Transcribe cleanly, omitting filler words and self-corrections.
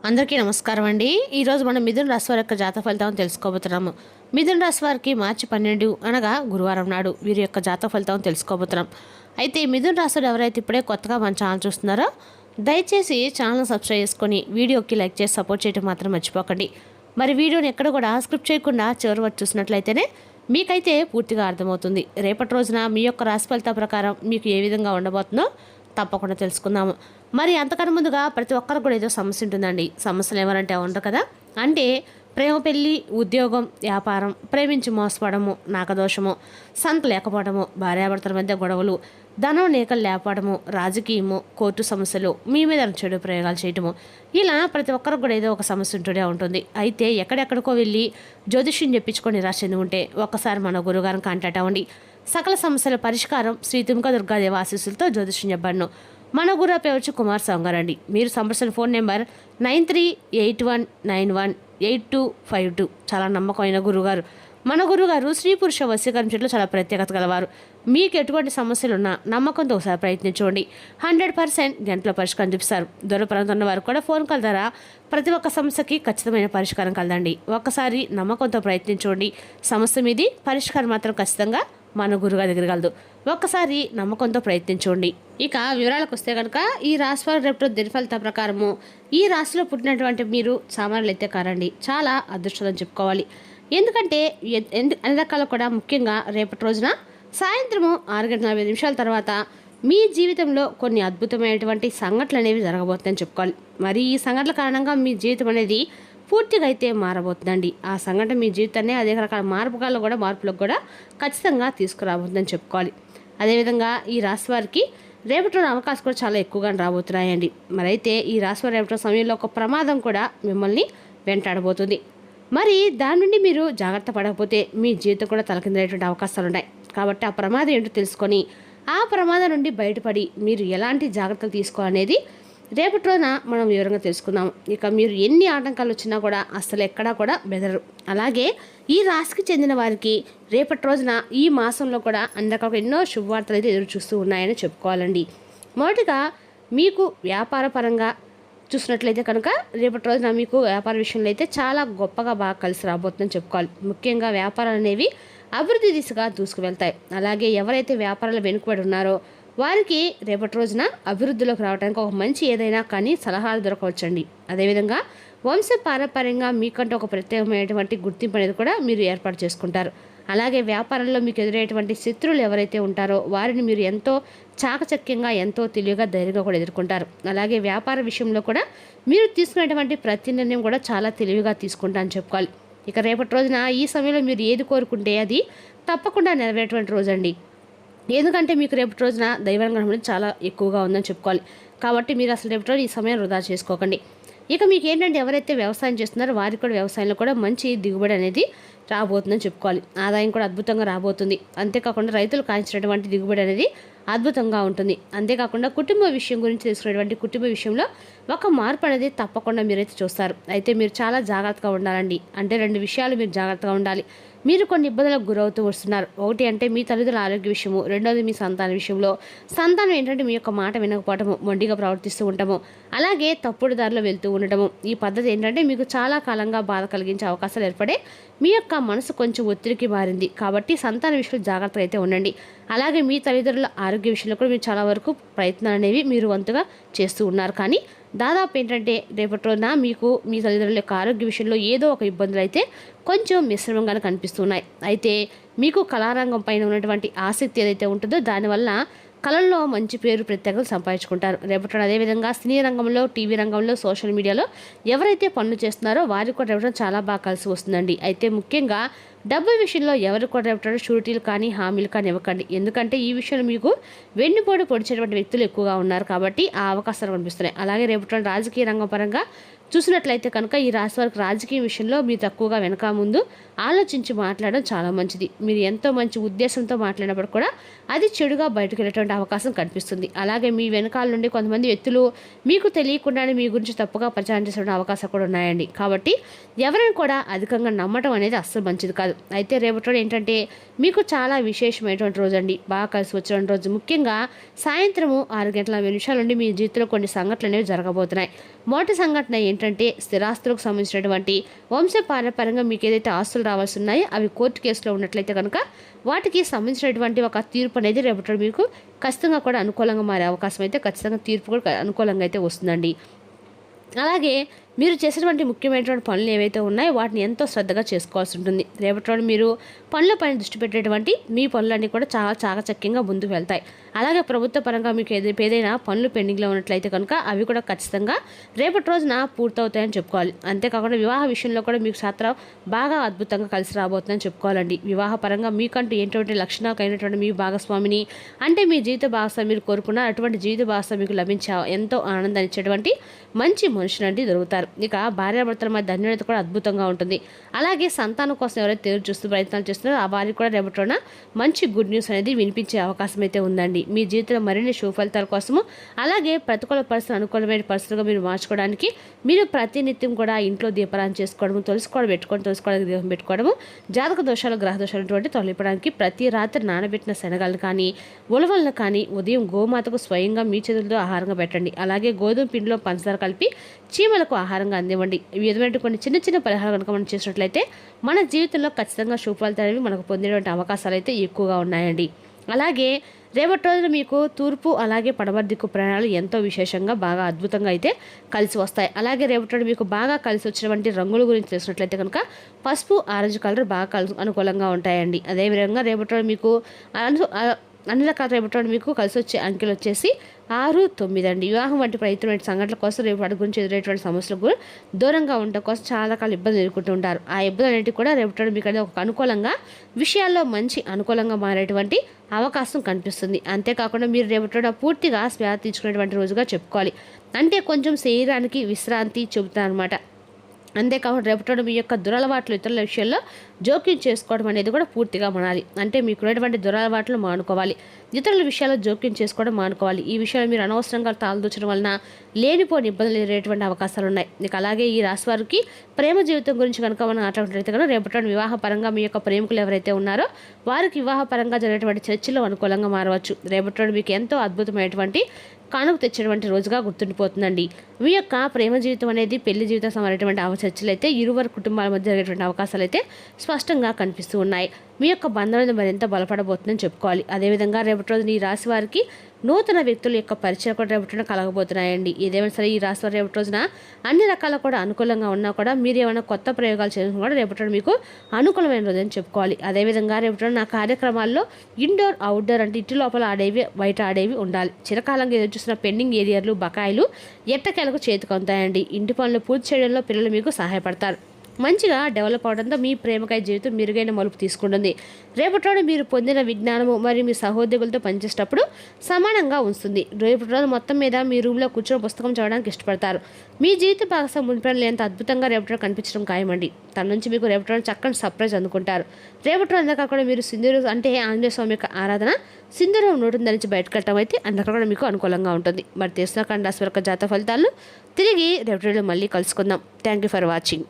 అందరికీ నమస్కారం అండి. ఈరోజు మనం మిథున రాశి వారి యొక్క జాతక ఫలితాలను తెలుసుకోబోతున్నాము. మిథున రాశి వారికి మార్చి 12 అనగా గురువారం నాడు వీరి యొక్క జాతక ఫలితాలను తెలుసుకోబోతున్నాం. అయితే మిథున రాశులు ఎవరైతే ఇప్పుడే కొత్తగా మన ఛానల్ చూస్తున్నారో దయచేసి ఛానల్ సబ్స్క్రైబ్ చేసుకొని వీడియోకి లైక్ చేసి సపోర్ట్ చేయడం మాత్రం మర్చిపోకండి. మరి వీడియోని ఎక్కడ కూడా స్క్రిప్ట్ చేయకుండా చివరి వరకు చూసినట్లయితేనే మీకైతే పూర్తిగా అర్థమవుతుంది. రేపటి రోజున మీ యొక్క రాశి ఫలితాల ప్రకారం మీకు ఏ విధంగా ఉండబోతుందో తప్పకుండా తెలుసుకుందాము. మరి అంతకన్నా ముందుగా ప్రతి ఒక్కరికి కూడా ఏదో సమస్య ఉంటుందండి. సమస్యలు ఎవరంటే ఉండరు కదా. అంటే ప్రేమ, పెళ్ళి, ఉద్యోగం, వ్యాపారం, ప్రేమించి మోసపడము, నాకదోషము, సంత లేకపోవడము, భార్యాభర్తల మధ్య గొడవలు, ధనం నేకలు లేకపోవడము, రాజకీయము, కోర్టు సమస్యలు, మీ మీద చెడు ప్రయోగాలు చేయటము, ఇలా ప్రతి ఒక్కరికి కూడా ఏదో ఒక సమస్య ఉంటూనే ఉంటుంది. అయితే ఎక్కడెక్కడికో వెళ్ళి జ్యోతిష్యం చెప్పించుకొని నిరాశ చెంది ఉంటే ఒక్కసారి మన గురుగారిని కాంటాక్ట్ అవ్వండి. సకల సమస్యల పరిష్కారం శ్రీ తుమ్క దుర్గాదేవి ఆశీస్సులతో జ్యోతిష్యం చెప్పాను. మన గురు పేరు వచ్చి కుమార్ సంగారండి. మీరు సంప్రదించిన ఫోన్ నెంబర్ 9381918252. చాలా నమ్మకమైన గురుగారు. మన గురుగారు స్త్రీ పురుష వశీకరణ చెట్లు చాలా ప్రత్యేకత గలవారు. మీకు ఎటువంటి సమస్యలున్నా నమ్మకంతో ఒకసారి ప్రయత్నించండి. 100% గంటల పరిష్కారం చూపిస్తారు. దూర ప్రాంతం ఉన్న వారు కూడా ఫోన్ కాల్ ద్వారా ప్రతి ఒక్క సమస్యకి ఖచ్చితమైన పరిష్కారం కలదండి. ఒక్కసారి నమ్మకంతో ప్రయత్నించండి. సమస్య మీది పరిష్కారం మాత్రం ఖచ్చితంగా మన గురుగారి దగ్గర కలదు. ఒక్కసారి నమ్మకంతో ప్రయత్నించండి. ఇక వివరాలకు వస్తే కనుక ఈ రాశి వారి రేపు దిన ఫలిత ప్రకారము ఈ రాశిలో పుట్టినటువంటి మీరు సామాన్యులు అయితే కారండి, చాలా అదృష్టం చెప్పుకోవాలి. ఎందుకంటే అన్ని రకాలు కూడా ముఖ్యంగా రేపటి రోజున సాయంత్రము 6:40 తర్వాత మీ జీవితంలో కొన్ని అద్భుతమైనటువంటి సంఘటనలు అనేవి జరగబోతుందని చెప్పుకోవాలి. మరి ఈ సంఘటనల కారణంగా మీ జీవితం అనేది పూర్తిగా అయితే మారబోతుందండి. ఆ సంఘటన మీ జీవితాన్ని అదే రకాల మార్పులకు కూడా ఖచ్చితంగా తీసుకురాబోతుందని చెప్పుకోవాలి. అదేవిధంగా ఈ రాశి వారికి రేపటి రోజు అవకాశం కూడా చాలా ఎక్కువగా రాబోతున్నాయండి. మరైతే ఈ రాశి వారి రేపటి సమయంలో ఒక ప్రమాదం కూడా మిమ్మల్ని వెంటాడబోతుంది. మరి దాని నుండి మీరు జాగ్రత్త పడకపోతే మీ జీవితం కూడా తలకిందయ్యేటువంటి అవకాశాలు ఉన్నాయి. కాబట్టి ఆ ప్రమాదం ఏంటో తెలుసుకొని ఆ ప్రమాదం నుండి బయటపడి మీరు ఎలాంటి జాగ్రత్తలు తీసుకోవాలనేది రేపటి రోజున మనం వివరంగా తెలుసుకుందాం. ఇక మీరు ఎన్ని ఆటంకాలు వచ్చినా కూడా అసలు ఎక్కడా కూడా బెదరు. అలాగే ఈ రాశికి చెందిన వారికి రేపటి రోజున ఈ మాసంలో కూడా అందరికీ ఎన్నో శుభవార్తలు అయితే ఎదురు చూస్తూ ఉన్నాయని చెప్పుకోవాలండి. మొదటిగా మీకు వ్యాపార పరంగా చూసినట్లయితే కనుక రేపటి రోజున మీకు వ్యాపార విషయంలో అయితే చాలా గొప్పగా బాగా కలిసి రాబోతుందని చెప్పుకోవాలి. ముఖ్యంగా వ్యాపారాలు అనేవి అభివృద్ధి దిశగా దూసుకువెళ్తాయి. అలాగే ఎవరైతే వ్యాపారాలు వెనుకబడి ఉన్నారో వారికి రేపటి రోజున అభివృద్ధిలోకి రావడానికి ఒక మంచి ఏదైనా కానీ సలహాలు దొరకవచ్చండి. అదేవిధంగా వంశ పారంపర్యంగా మీకంటే ఒక ప్రత్యేకమైనటువంటి గుర్తింపు అనేది కూడా మీరు ఏర్పాటు చేసుకుంటారు. అలాగే వ్యాపారంలో మీకు ఎదురయ్యేటువంటి శత్రువులు ఎవరైతే ఉంటారో వారిని మీరు ఎంతో చాకచక్యంగా, ఎంతో తెలివిగా, ధైర్యంగా కూడా ఎదుర్కొంటారు. అలాగే వ్యాపార విషయంలో కూడా మీరు తీసుకునేటువంటి ప్రతి నిర్ణయం కూడా చాలా తెలివిగా తీసుకుంటా అని చెప్పుకోవాలి. ఇక రేపటి రోజున ఈ సమయంలో మీరు ఏది కోరుకుంటే అది తప్పకుండా నెరవేరేటువంటి రోజు అండి. ఎందుకంటే మీకు రేపటి రోజున దైవానుగ్రహం అనేది చాలా ఎక్కువగా ఉందని చెప్పుకోవాలి. కాబట్టి మీరు అసలు రేపటి రోజు ఈ సమయం వృధా చేసుకోకండి. ఇక మీకు ఏంటంటే ఎవరైతే వ్యవసాయం చేస్తున్నారో వారికి కూడా వ్యవసాయంలో కూడా మంచి దిగుబడి అనేది రాబోతుందని చెప్పుకోవాలి. ఆదాయం కూడా అద్భుతంగా రాబోతుంది. అంతేకాకుండా రైతులు కాయించినటువంటి దిగుబడి అనేది అద్భుతంగా ఉంటుంది. అంతేకాకుండా కుటుంబ విషయం గురించి తెలుసుకునేటువంటి కుటుంబ విషయంలో ఒక మార్పు అనేది తప్పకుండా మీరైతే చూస్తారు. అయితే మీరు చాలా జాగ్రత్తగా ఉండాలండి. అంటే 2 విషయాలు మీరు జాగ్రత్తగా ఉండాలి. మీరు కొన్ని ఇబ్బందులకు గురవుతూ వస్తున్నారు. ఒకటి అంటే మీ తల్లిదండ్రుల ఆరోగ్య విషయము, రెండోది మీ సంతాన విషయంలో. సంతానం ఏంటంటే మీ యొక్క మాట వినకపోవటము, మొండిగా ప్రవర్తిస్తూ ఉండటము, అలాగే తప్పుడు దారిలో వెళ్తూ ఉండటము. ఈ పద్ధతి ఏంటంటే మీకు చాలా కాలంగా బాధ కలిగించే అవకాశాలు ఏర్పడే మీ యొక్క మనసు కొంచెం ఒత్తిడికి మారింది. కాబట్టి సంతాన విషయంలో జాగ్రత్తగా అయితే ఉండండి. అలాగే మీ తల్లిదండ్రుల ఆరోగ్య విషయంలో కూడా మీరు చాలా వరకు ప్రయత్నాలు అనేవి మీరు వంతుగా చేస్తూ ఉన్నారు. కానీ దాదాపు ఏంటంటే రేపటి రోజున మీకు మీ తల్లిదండ్రుల యొక్క ఆరోగ్య విషయంలో ఏదో ఒక ఇబ్బందులు అయితే కొంచెం మిశ్రమంగానే కనిపిస్తున్నాయి. అయితే మీకు కళారంగం పైన ఉన్నటువంటి ఆసక్తి ఏదైతే ఉంటుందో దానివల్ల కళల్లో మంచి పేరు ప్రత్యేకతలు సంపాదించుకుంటారు. రేపటి అదేవిధంగా సినీ రంగంలో, టీవీ రంగంలో, సోషల్ మీడియాలో ఎవరైతే పనులు చేస్తున్నారో వారికి కూడా రేపటి చాలా బాగా కలిసి వస్తుందండి. అయితే ముఖ్యంగా డబ్బు విషయంలో ఎవరు కూడా రేపటి షూరిటీలు కానీ హామీలు కానీ ఇవ్వకండి. ఎందుకంటే ఈ విషయంలో మీకు వెన్నుపోటు పొడిచేటువంటి వ్యక్తులు ఎక్కువగా ఉన్నారు. కాబట్టి ఆ అవకాశాలు కనిపిస్తున్నాయి. అలాగే రేపటి రాజకీయ రంగం పరంగా చూసినట్లయితే కనుక ఈ రాశి వారికి రాజకీయ విషయంలో మీరు తక్కువగా వెనక ముందు ఆలోచించి మాట్లాడడం చాలా మంచిది. మీరు ఎంతో మంచి ఉద్దేశంతో మాట్లాడినప్పుడు కూడా అది చెడుగా బయటకు వెళ్ళేటువంటి అవకాశం కనిపిస్తుంది. అలాగే మీ వెనకాల నుండి కొంతమంది వ్యక్తులు మీకు తెలియకుండానే మీ గురించి తప్పుగా ప్రచారం చేసే అవకాశాలు కూడా ఉన్నాయండి. కాబట్టి ఎవరిని కూడా అధికంగా నమ్మటం అనేది అస్సలు మంచిది కాదు. కాదు. అయితే రేపటి రోజు ఏంటంటే మీకు చాలా విశేషమైనటువంటి రోజు అండి, బాగా కలిసి వచ్చిన రోజు. ముఖ్యంగా సాయంత్రము 6:40 నుండి మీ జీవితంలో కొన్ని సంఘటనలు అనేవి జరగబోతున్నాయి. మొదటి సంఘటన ఏంటంటే స్థిరాస్తులకు సంబంధించినటువంటి వంశపారంపర్యంగా మీకు ఏదైతే ఆస్తులు రావాల్సి ఉన్నాయో అవి కోర్టు కేసులో ఉన్నట్లయితే కనుక వాటికి సంబంధించినటువంటి ఒక తీర్పు అనేది రేపటి మీకు ఖచ్చితంగా కూడా అనుకూలంగా మారే అవకాశం అయితే, ఖచ్చితంగా తీర్పు కూడా అనుకూలంగా అయితే వస్తుందండి. అలాగే మీరు చేసినటువంటి ముఖ్యమైనటువంటి పనులు ఏవైతే ఉన్నాయో వాటిని ఎంతో శ్రద్ధగా చేసుకోవాల్సి ఉంటుంది. రేపటి రోజు మీరు పనులపైన దృష్టి పెట్టేటువంటి మీ పనులన్నీ కూడా చాలా చాకచక్యంగా ముందుకు వెళ్తాయి. అలాగే ప్రభుత్వ పరంగా మీకు ఏదైనా పనులు పెండింగ్లో ఉన్నట్లయితే కనుక అవి కూడా ఖచ్చితంగా రేపటి రోజున పూర్తవుతాయని చెప్పుకోవాలి. అంతేకాకుండా వివాహ విషయంలో కూడా మీకు శాస్త్రం బాగా అద్భుతంగా కలిసి రాబోతుందని చెప్పుకోవాలండి. వివాహ పరంగా మీకంటూ ఏంటంటే లక్షణాలు కలిగినటువంటి మీ భాగస్వామిని, అంటే మీ జీవిత భాగస్వామి మీరు కోరుకున్న అటువంటి జీవిత భాగస్వామి మీకు లభించే ఎంతో ఆనందాన్ని ఇచ్చేటువంటి మంచి మనుషులండి దొరుకుతారు. ఇక భార్యాభర్తల మధ్య అన్యోన్యత కూడా అద్భుతంగా ఉంటుంది. అలాగే సంతానం కోసం ఎవరైతే ఎదురు చూస్తూ ప్రయత్నాలు చేస్తున్నారో ఆ వారికి కూడా రేపటిన మంచి గుడ్ న్యూస్ అనేది వినిపించే అవకాశం అయితే ఉందండి. మీ జీవితంలో మరిన్ని శుభ ఫలితాల కోసము, అలాగే ప్రతికూల పరిస్థితులు అనుకూలమైన పరిస్థితులుగా మీరు మార్చుకోవడానికి మీరు ప్రతినిత్యం కూడా ఇంట్లో దీపారాధన చేసుకోవడము, తులసుకోవడానికి దీపం పెట్టుకోవడము, జాతక దోషాలు గ్రహ దోషాలు అటువంటి తొలగిపడానికి ప్రతి రాత్రి నానబెట్టిన శనగలను కానీ ఉలవలను కానీ ఉదయం గోమాతకు స్వయంగా మీ చేతులతో ఆహారంగా పెట్టండి. అలాగే గోధుమ పిండిలో పంచదార కలిపి చీమలకు ఆహారంగా అందివ్వండి. ఈ విధమైన కొన్ని చిన్న చిన్న పరిహారాలు కనుక మనం చేసినట్లయితే మన జీవితంలో ఖచ్చితంగా శుభ ఫలితాలు మనకు పొందేటువంటి అవకాశాలు అయితే ఎక్కువగా ఉన్నాయండి. అలాగే రేపటి రోజున మీకు తూర్పు అలాగే పడమర దిక్కు ప్రయాణాలు ఎంతో విశేషంగా బాగా అద్భుతంగా అయితే కలిసి వస్తాయి. అలాగే రేపటి రోజు మీకు బాగా కలిసి వచ్చినటువంటి రంగుల గురించి తెలిసినట్లయితే కనుక పసుపు, ఆరెంజ్ కలర్ బాగా అనుకూలంగా ఉంటాయండి. అదేవిధంగా రేపటి రోజు మీకు అన్ని రకాల రేపటి మీకు కలిసి వచ్చే అంకెలు వచ్చేసి 6, 9 అండి. వివాహం వంటి ప్రయత్నమైన సంఘటనల కోసం రేపు వాటి గురించి ఎదురయ్యేటువంటి సమస్యలకు దూరంగా ఉండటం కోసం చాలా రకాల ఇబ్బందులు ఎదుర్కొంటూ ఉంటారు. ఆ ఇబ్బందులన్నిటి కూడా రేపటి మీకు అనేది ఒక అనుకూలంగా విషయాల్లో మంచి అనుకూలంగా మారేటువంటి అవకాశం కనిపిస్తుంది. అంతేకాకుండా మీరు రేపటి పూర్తిగా స్వేద తీసుకునేటువంటి రోజుగా చెప్పుకోవాలి. అంటే కొంచెం శరీరానికి విశ్రాంతి చెబుతారనమాట. అంతేకాకుండా రేపటి మీ యొక్క దురలవాట్లు ఇతరుల విషయాల్లో జోక్యం చేసుకోవడం అనేది కూడా పూర్తిగా మానాలి. అంటే మీకున్నటువంటి దురలవాట్లు మానుకోవాలి, ఇతరుల విషయాల్లో జోక్యం చేసుకోవడం మానుకోవాలి. ఈ విషయాలు మీరు అనవసరంగా తాళదూచడం వలన లేనిపోని ఇబ్బందులు ఎదురయ్యేటువంటి అవకాశాలు ఉన్నాయి. ఇక అలాగే ఈ రాశి వారికి ప్రేమ జీవితం గురించి కనుక మనం మాట్లాడుతున్నట్లయితే కనుక రేపటి వివాహ పరంగా మీ యొక్క ప్రేమికులు ఎవరైతే ఉన్నారో వారికి వివాహ పరంగా జరిగేటువంటి చర్చలు అనుకూలంగా మారవచ్చు. రేపటి మీకు ఎంతో అద్భుతమైనటువంటి కానుక తెచ్చినటువంటి రోజుగా గుర్తుండిపోతుందండి. మీ యొక్క ప్రేమ జీవితం అనేది పెళ్లి జీవితం సమానటువంటి చర్చలు అయితే ఇరువురు కుటుంబాల మధ్య జరిగేటువంటి అవకాశాలు అయితే స్పష్టంగా కనిపిస్తూ ఉన్నాయి. మీ యొక్క బంధాలను మరింత బలపడబోతుందని చెప్పుకోవాలి. అదేవిధంగా రేపటి రోజున ఈ రాశి వారికి నూతన వ్యక్తుల యొక్క పరిచయం కూడా రేపటిన కలగబోతున్నాయండి. ఏదేమైనా సరే ఈ రాశి వారు రేపటి రోజున అన్ని రకాల కూడా అనుకూలంగా ఉన్నా కూడా మీరు ఏమైనా కొత్త ప్రయోగాలు చేయడం కూడా రేపటి మీకు అనుకూలమైన రోజు అని చెప్పుకోవాలి. అదేవిధంగా రేపటి నా కార్యక్రమాల్లో ఇండోర్, అవుట్డోర్ అంటే ఇంటి లోపల ఆడేవి, బయట ఆడేవి ఉండాలి. చిరకాలంగా ఎదురు చూసిన పెండింగ్ ఏరియాలు, బకాయిలు ఎట్టకేలకు చేతికి అందుతాయండి. ఇంటి పనులు పూర్తి చేయడంలో పిల్లలు మీకు సహాయపడతారు. మంచిగా డెవలప్ అవడంతో మీ ప్రేమకాయ జీవితం మెరుగైన మలుపు తీసుకుంటుంది. రేపటి రోజు మీరు పొందిన విజ్ఞానము మరియు మీ సహోద్యోగులతో పనిచేసేటప్పుడు సమానంగా ఉంచుతుంది. రేపటి రోజు మొత్తం మీద మీ రూమ్లో కూర్చొని పుస్తకం చదవడానికి ఇష్టపడతారు. మీ జీవిత భాగస్వామి మునిపని లేనంత అద్భుతంగా రేపటి రోజు కనిపించడం ఖాయమండి. తన నుంచి మీకు రేపటి రోజు చక్కని సర్ప్రైజ్ అందుకుంటారు. రేపటి రోజు అంతకాకుండా మీరు సింధూరు అంటే ఆంజనేయ స్వామి యొక్క ఆరాధన సింధూరం నోటిని ధరించి బయటకు వెళ్ళటం అయితే అందులో కూడా మీకు అనుకూలంగా ఉంటుంది. మరి తెలిసిన కండాశ్వర జాతక ఫలితాలను తిరిగి రేపటి రోజు మళ్ళీ కలుసుకుందాం. Thank you for watching.